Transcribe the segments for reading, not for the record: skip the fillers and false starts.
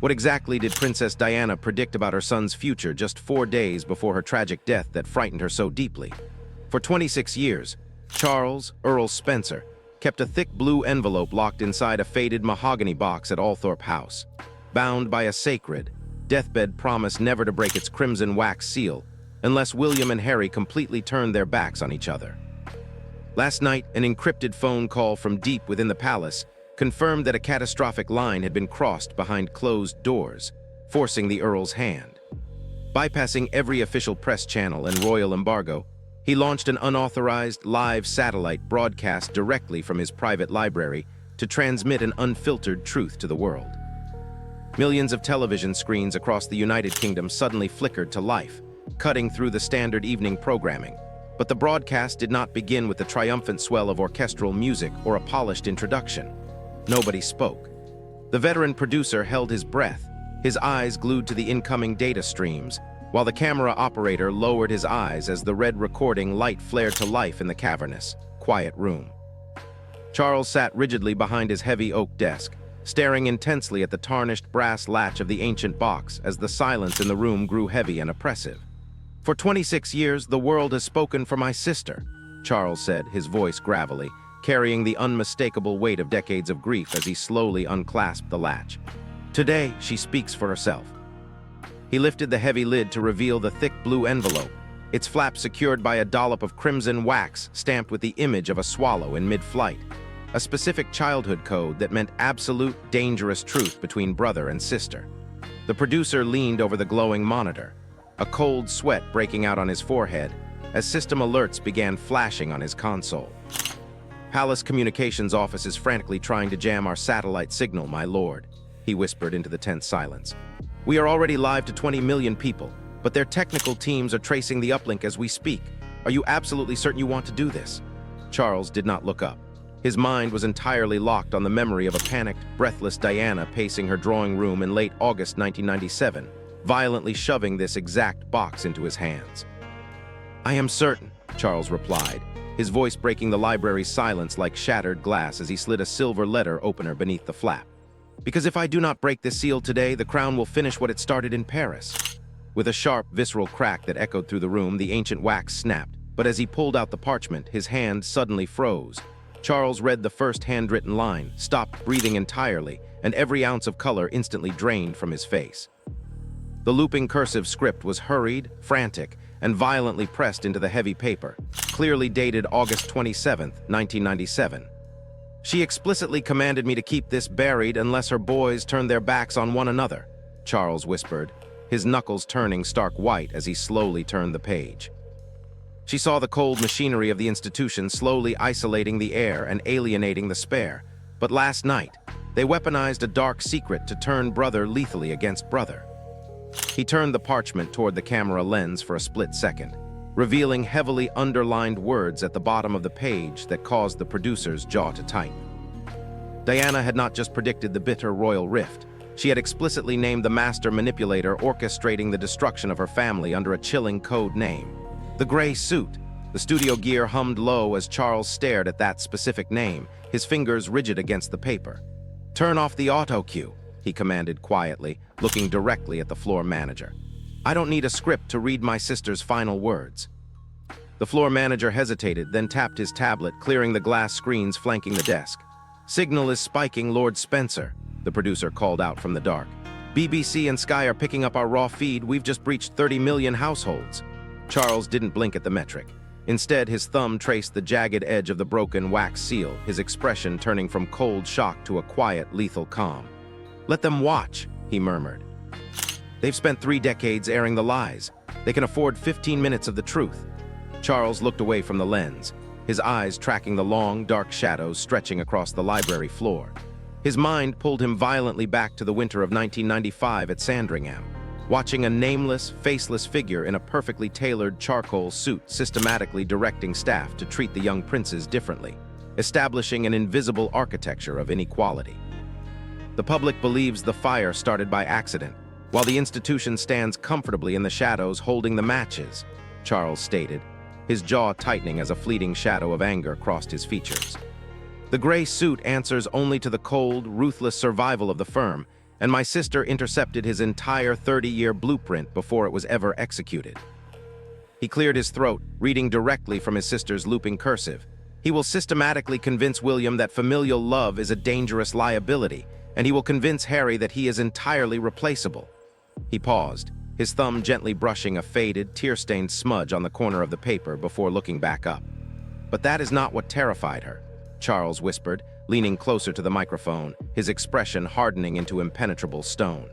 What exactly did Princess Diana predict about her son's future just 4 days before her tragic death that frightened her so deeply? For 26 years, Charles, Earl Spencer, kept a thick blue envelope locked inside a faded mahogany box at Althorpe House, bound by a sacred, deathbed promise never to break its crimson wax seal unless William and Harry completely turned their backs on each other. Last night, an encrypted phone call from deep within the palace confirmed that a catastrophic line had been crossed behind closed doors, forcing the Earl's hand. Bypassing every official press channel and royal embargo, he launched an unauthorized live satellite broadcast directly from his private library to transmit an unfiltered truth to the world. Millions of television screens across the United Kingdom suddenly flickered to life, cutting through the standard evening programming. But the broadcast did not begin with the triumphant swell of orchestral music or a polished introduction. Nobody spoke. The veteran producer held his breath, his eyes glued to the incoming data streams, while the camera operator lowered his eyes as the red recording light flared to life in the cavernous, quiet room. Charles sat rigidly behind his heavy oak desk, staring intensely at the tarnished brass latch of the ancient box as the silence in the room grew heavy and oppressive. "For 26 years, the world has spoken for my sister," Charles said, his voice gravelly, carrying the unmistakable weight of decades of grief as he slowly unclasped the latch. "Today, she speaks for herself." He lifted the heavy lid to reveal the thick blue envelope, its flap secured by a dollop of crimson wax stamped with the image of a swallow in mid-flight, a specific childhood code that meant absolute, dangerous truth between brother and sister. The producer leaned over the glowing monitor, a cold sweat breaking out on his forehead as system alerts began flashing on his console. "Palace Communications Office is frantically trying to jam our satellite signal, my lord," he whispered into the tense silence. "We are already live to 20 million people, but their technical teams are tracing the uplink as we speak. Are you absolutely certain you want to do this?" Charles did not look up. His mind was entirely locked on the memory of a panicked, breathless Diana pacing her drawing room in late August 1997, violently shoving this exact box into his hands. "I am certain," Charles replied, his voice breaking the library's silence like shattered glass as he slid a silver letter opener beneath the flap. "Because if I do not break this seal today, the crown will finish what it started in Paris." With a sharp, visceral crack that echoed through the room, the ancient wax snapped, but as he pulled out the parchment, his hand suddenly froze. Charles read the first handwritten line, stopped breathing entirely, and every ounce of color instantly drained from his face. The looping cursive script was hurried, frantic, and violently pressed into the heavy paper, clearly dated August 27, 1997. "She explicitly commanded me to keep this buried unless her boys turned their backs on one another," Charles whispered, his knuckles turning stark white as he slowly turned the page. She saw the cold machinery of the institution slowly isolating the heir and alienating the spare. But last night, they weaponized a dark secret to turn brother lethally against brother. He turned the parchment toward the camera lens for a split second, revealing heavily underlined words at the bottom of the page that caused the producer's jaw to tighten. Diana had not just predicted the bitter royal rift. She had explicitly named the master manipulator orchestrating the destruction of her family under a chilling code name. The gray suit. The studio gear hummed low as Charles stared at that specific name, his fingers rigid against the paper. "Turn off the auto cue," he commanded quietly, looking directly at the floor manager. "I don't need a script to read my sister's final words." The floor manager hesitated, then tapped his tablet, clearing the glass screens flanking the desk. "Signal is spiking, Lord Spencer," the producer called out from the dark. "BBC and Sky are picking up our raw feed. We've just breached 30 million households." Charles didn't blink at the metric. Instead, his thumb traced the jagged edge of the broken wax seal, his expression turning from cold shock to a quiet, lethal calm. "Let them watch," he murmured. "They've spent 3 decades airing the lies. They can afford 15 minutes of the truth." Charles looked away from the lens, his eyes tracking the long, dark shadows stretching across the library floor. His mind pulled him violently back to the winter of 1995 at Sandringham, watching a nameless, faceless figure in a perfectly tailored charcoal suit systematically directing staff to treat the young princes differently, establishing an invisible architecture of inequality. "The public believes the fire started by accident, while the institution stands comfortably in the shadows holding the matches," Charles stated, his jaw tightening as a fleeting shadow of anger crossed his features. "The gray suit answers only to the cold, ruthless survival of the firm, and my sister intercepted his entire 30-year blueprint before it was ever executed. He cleared his throat, reading directly from his sister's looping cursive. He will systematically convince William that familial love is a dangerous liability, and he will convince Harry that he is entirely replaceable. He paused, his thumb gently brushing a faded, tear-stained smudge on the corner of the paper before looking back up. But that is not what terrified her, Charles whispered, leaning closer to the microphone, his expression hardening into impenetrable stone.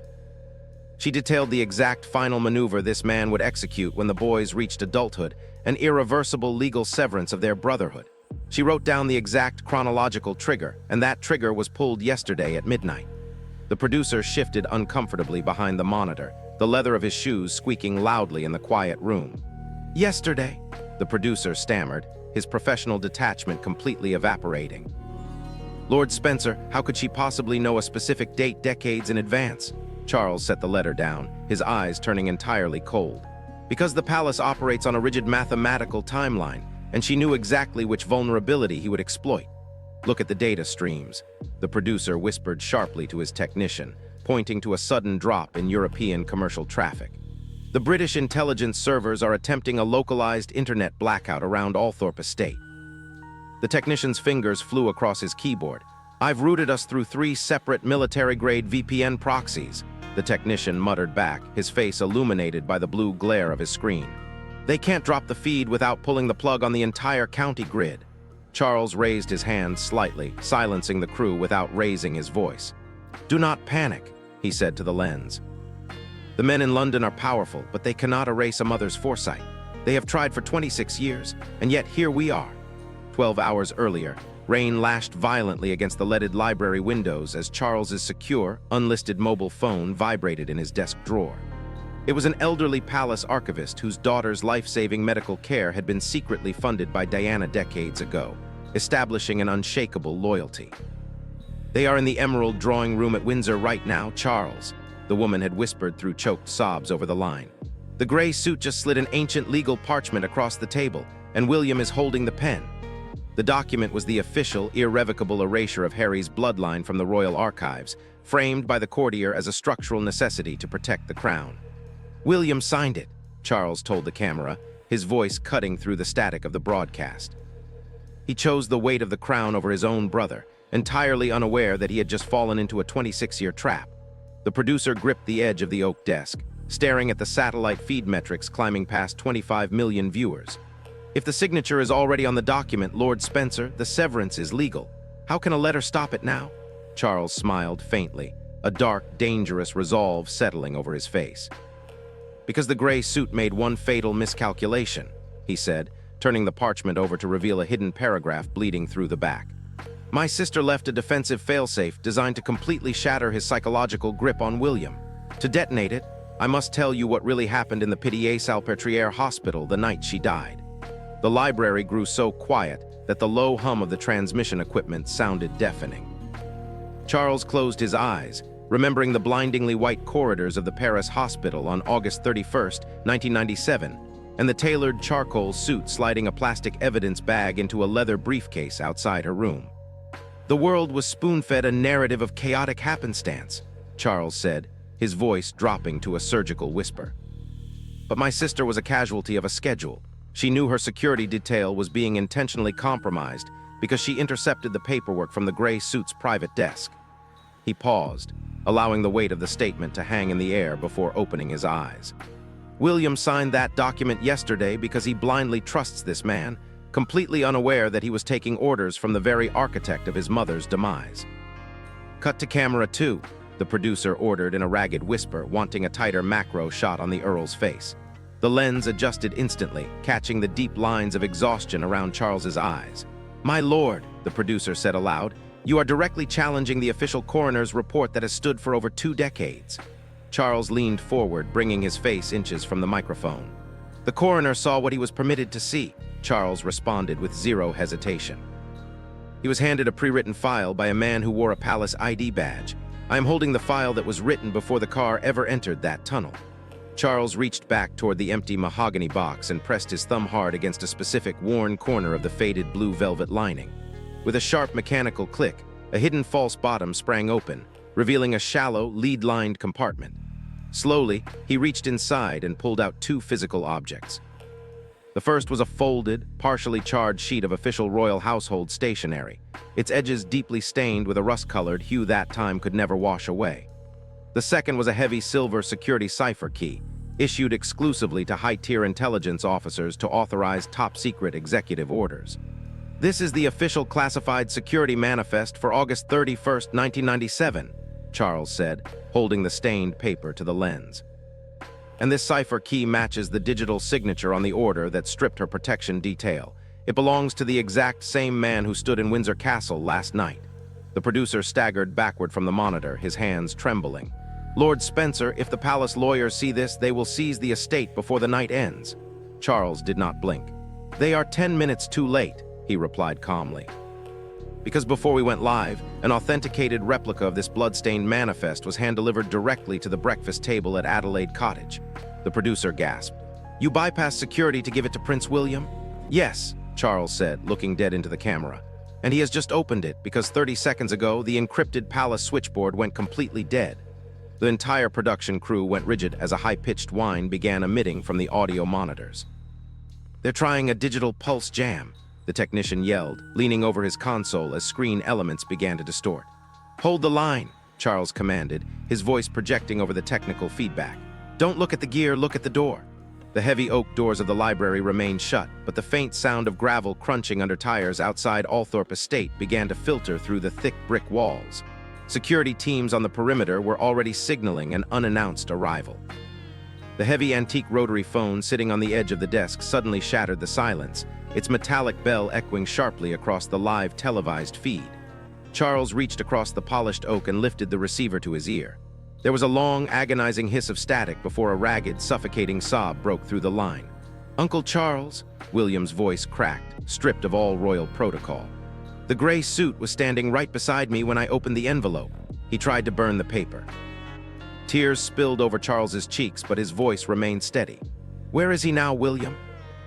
She detailed the exact final maneuver this man would execute when the boys reached adulthood, an irreversible legal severance of their brotherhood. She wrote down the exact chronological trigger, and that trigger was pulled yesterday at midnight. The producer shifted uncomfortably behind the monitor, the leather of his shoes squeaking loudly in the quiet room. "Yesterday," the producer stammered, his professional detachment completely evaporating. "Lord Spencer, how could she possibly know a specific date decades in advance?" Charles set the letter down, his eyes turning entirely cold. "Because the palace operates on a rigid mathematical timeline, and she knew exactly which vulnerability he would exploit. Look at the data streams," the producer whispered sharply to his technician, pointing to a sudden drop in European commercial traffic. "The British intelligence servers are attempting a localized internet blackout around Althorpe Estate." The technician's fingers flew across his keyboard. "I've routed us through 3 separate military-grade VPN proxies," the technician muttered back, his face illuminated by the blue glare of his screen. "They can't drop the feed without pulling the plug on the entire county grid." Charles raised his hand slightly, silencing the crew without raising his voice. "Do not panic," he said to the lens. "The men in London are powerful, but they cannot erase a mother's foresight. They have tried for 26 years, and yet here we are." 12 hours earlier, rain lashed violently against the leaded library windows as Charles's secure, unlisted mobile phone vibrated in his desk drawer. It was an elderly palace archivist whose daughter's life-saving medical care had been secretly funded by Diana decades ago, establishing an unshakable loyalty. "They are in the Emerald drawing room at Windsor right now, Charles," the woman had whispered through choked sobs over the line. "The gray suit just slid an ancient legal parchment across the table, and William is holding the pen." The document was the official, irrevocable erasure of Harry's bloodline from the royal archives, framed by the courtier as a structural necessity to protect the crown. "William signed it," Charles told the camera, his voice cutting through the static of the broadcast. He chose the weight of the crown over his own brother, entirely unaware that he had just fallen into a 26-year trap. The producer gripped the edge of the oak desk, staring at the satellite feed metrics climbing past 25 million viewers. "If the signature is already on the document, Lord Spencer, the severance is legal. How can a letter stop it now?" Charles smiled faintly, a dark, dangerous resolve settling over his face. "Because the gray suit made one fatal miscalculation," he said, turning the parchment over to reveal a hidden paragraph bleeding through the back. "My sister left a defensive failsafe designed to completely shatter his psychological grip on William. To detonate it, I must tell you what really happened in the Pitié-Salpêtrière hospital the night she died." The library grew so quiet that the low hum of the transmission equipment sounded deafening. Charles closed his eyes, remembering the blindingly white corridors of the Paris hospital on August 31, 1997, and the tailored charcoal suit sliding a plastic evidence bag into a leather briefcase outside her room. "The world was spoon-fed a narrative of chaotic happenstance," Charles said, his voice dropping to a surgical whisper. "But my sister was a casualty of a schedule. She knew her security detail was being intentionally compromised because she intercepted the paperwork from the gray suit's private desk." He paused, allowing the weight of the statement to hang in the air before opening his eyes. "William signed that document yesterday because he blindly trusts this man, completely unaware that he was taking orders from the very architect of his mother's demise." "Cut to camera 2, the producer ordered in a ragged whisper, wanting a tighter macro shot on the Earl's face. The lens adjusted instantly, catching the deep lines of exhaustion around Charles's eyes. "My lord," the producer said aloud, "you are directly challenging the official coroner's report that has stood for over 2 decades. Charles leaned forward, bringing his face inches from the microphone. "The coroner saw what he was permitted to see," Charles responded with zero hesitation. He was handed a pre-written file by a man who wore a palace ID badge. "I am holding the file that was written before the car ever entered that tunnel." Charles reached back toward the empty mahogany box and pressed his thumb hard against a specific worn corner of the faded blue velvet lining. With a sharp mechanical click, a hidden false bottom sprang open, revealing a shallow, lead-lined compartment. Slowly, he reached inside and pulled out two physical objects. The first was a folded, partially charred sheet of official royal household stationery, its edges deeply stained with a rust-colored hue that time could never wash away. The second was a heavy silver security cipher key, issued exclusively to high-tier intelligence officers to authorize top-secret executive orders. "This is the official classified security manifest for August 31st, 1997, Charles said, holding the stained paper to the lens. "And this cipher key matches the digital signature on the order that stripped her protection detail. It belongs to the exact same man who stood in Windsor Castle last night." The producer staggered backward from the monitor, his hands trembling. "Lord Spencer, if the palace lawyers see this, they will seize the estate before the night ends." Charles did not blink. "They are 10 minutes too late," he replied calmly. "Because before we went live, an authenticated replica of this bloodstained manifest was hand-delivered directly to the breakfast table at Adelaide Cottage." The producer gasped. "You bypassed security to give it to Prince William?" "Yes," Charles said, looking dead into the camera. "And he has just opened it because 30 seconds ago the encrypted palace switchboard went completely dead." The entire production crew went rigid as a high-pitched whine began emitting from the audio monitors. "They're trying a digital pulse jam," the technician yelled, leaning over his console as screen elements began to distort. "Hold the line," Charles commanded, his voice projecting over the technical feedback. "Don't look at the gear, look at the door." The heavy oak doors of the library remained shut, but the faint sound of gravel crunching under tires outside Althorpe Estate began to filter through the thick brick walls. Security teams on the perimeter were already signaling an unannounced arrival. The heavy antique rotary phone sitting on the edge of the desk suddenly shattered the silence, its metallic bell echoing sharply across the live televised feed. Charles reached across the polished oak and lifted the receiver to his ear. There was a long, agonizing hiss of static before a ragged, suffocating sob broke through the line. "Uncle Charles," William's voice cracked, stripped of all royal protocol. "The gray suit was standing right beside me when I opened the envelope." He tried to burn the paper. Tears spilled over Charles's cheeks, but his voice remained steady. "Where is he now, William?"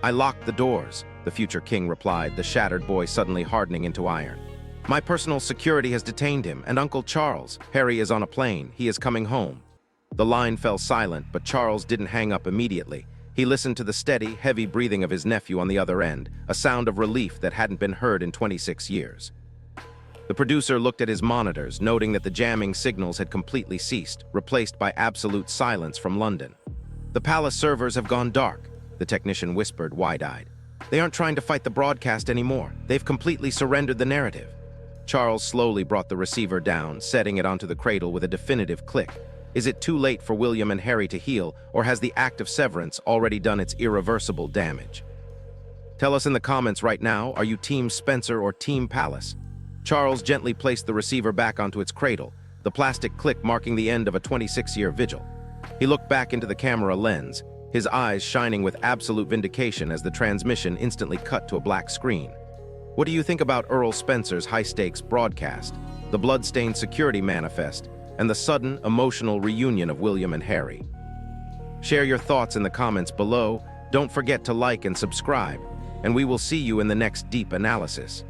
"I locked the doors," the future king replied, the shattered boy suddenly hardening into iron. "My personal security has detained him, and Uncle Charles, Harry is on a plane. He is coming home." The line fell silent, but Charles didn't hang up immediately. He listened to the steady, heavy breathing of his nephew on the other end, a sound of relief that hadn't been heard in 26 years. The producer looked at his monitors, noting that the jamming signals had completely ceased, replaced by absolute silence from London. "The palace servers have gone dark," the technician whispered, wide-eyed. "They aren't trying to fight the broadcast anymore. They've completely surrendered the narrative." Charles slowly brought the receiver down, setting it onto the cradle with a definitive click. Is it too late for William and Harry to heal, or has the act of severance already done its irreversible damage? Tell us in the comments right now, are you Team Spencer or Team Palace? Charles gently placed the receiver back onto its cradle, the plastic click marking the end of a 26-year vigil. He looked back into the camera lens, his eyes shining with absolute vindication as the transmission instantly cut to a black screen. What do you think about Earl Spencer's high-stakes broadcast, the bloodstained security manifest, and the sudden, emotional reunion of William and Harry? Share your thoughts in the comments below. Don't forget to like and subscribe, and we will see you in the next deep analysis.